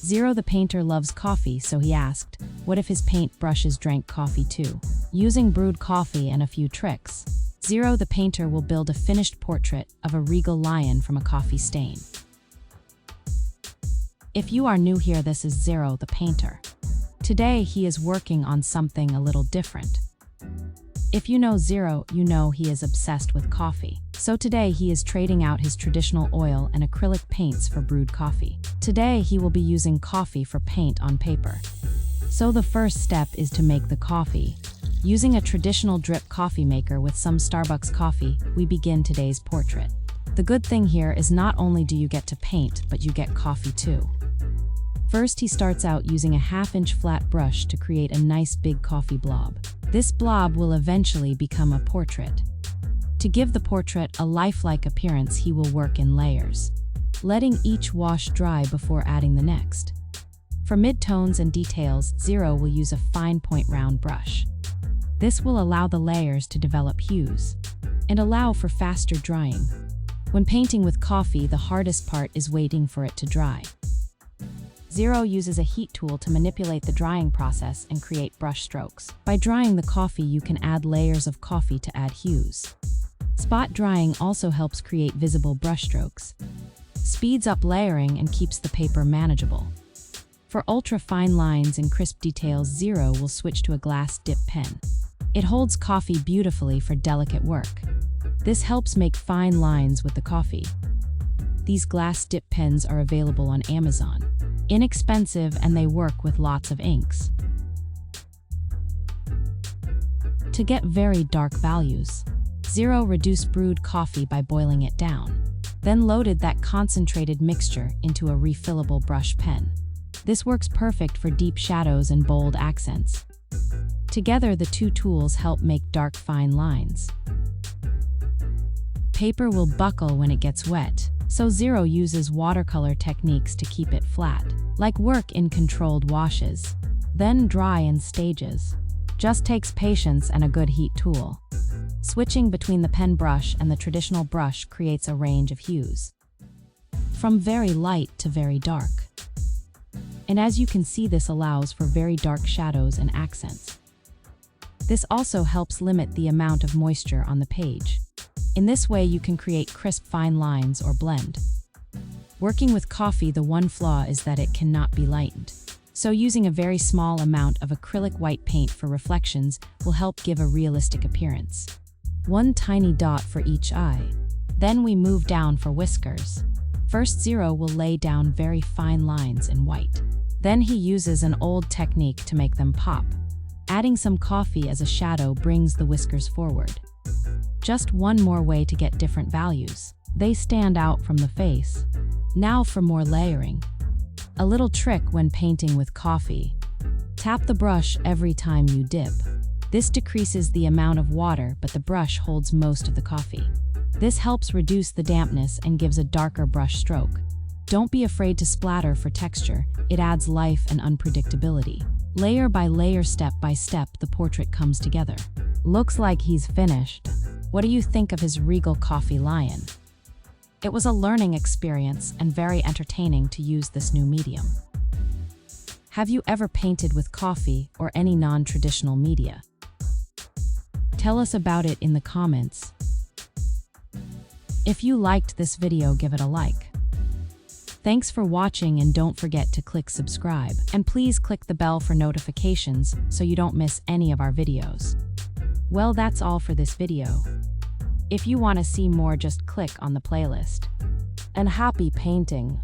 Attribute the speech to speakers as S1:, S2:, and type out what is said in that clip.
S1: Zero the painter loves coffee, so he asked, what if his paint brushes drank coffee too? Using brewed coffee and a few tricks, Zero the painter will build a finished portrait of a regal lion from a coffee stain. If you are new here, this is Zero the painter. Today he is working on something a little different. If you know Zero, you know he is obsessed with coffee. So today he is trading out his traditional oil and acrylic paints for brewed coffee. Today he will be using coffee for paint on paper. So the first step is to make the coffee. Using a traditional drip coffee maker with some Starbucks coffee, we begin today's portrait. The good thing here is not only do you get to paint, but you get coffee too. First, he starts out using a 1/2-inch flat brush to create a nice big coffee blob. This blob will eventually become a portrait. To give the portrait a lifelike appearance, he will work in layers, letting each wash dry before adding the next. For midtones and details, Zero will use a fine point round brush. This will allow the layers to develop hues and allow for faster drying. When painting with coffee, the hardest part is waiting for it to dry. Zero uses a heat tool to manipulate the drying process and create brush strokes. By drying the coffee, you can add layers of coffee to add hues. Spot drying also helps create visible brush strokes, speeds up layering, and keeps the paper manageable. For ultra-fine lines and crisp details, Zero will switch to a glass dip pen. It holds coffee beautifully for delicate work. This helps make fine lines with the coffee. These glass dip pens are available on Amazon. Inexpensive, and they work with lots of inks. To get very dark values, Zero reduced brewed coffee by boiling it down, then loaded that concentrated mixture into a refillable brush pen. This works perfect for deep shadows and bold accents. Together, the two tools help make dark, fine lines. Paper will buckle when it gets wet, so Zero uses watercolor techniques to keep it flat, like work in controlled washes, then dry in stages. Just takes patience and a good heat tool. Switching between the pen brush and the traditional brush creates a range of hues, from very light to very dark. And as you can see, this allows for very dark shadows and accents. This also helps limit the amount of moisture on the page. In this way, you can create crisp, fine lines or blend. Working with coffee, the one flaw is that it cannot be lightened. So using a very small amount of acrylic white paint for reflections will help give a realistic appearance. One tiny dot for each eye. Then we move down for whiskers. First, Zero will lay down very fine lines in white. Then he uses an old technique to make them pop. Adding some coffee as a shadow brings the whiskers forward. Just one more way to get different values. They stand out from the face. Now for more layering. A little trick when painting with coffee. Tap the brush every time you dip. This decreases the amount of water, but the brush holds most of the coffee. This helps reduce the dampness and gives a darker brush stroke. Don't be afraid to splatter for texture. It adds life and unpredictability. Layer by layer, step by step, the portrait comes together. Looks like he's finished. What do you think of his regal coffee lion? It was a learning experience and very entertaining to use this new medium. Have you ever painted with coffee or any non-traditional media? Tell us about it in the comments. If you liked this video, give it a like. Thanks for watching, and don't forget to click subscribe. And please click the bell for notifications so you don't miss any of our videos. Well, that's all for this video. If you want to see more, just click on the playlist. And happy painting!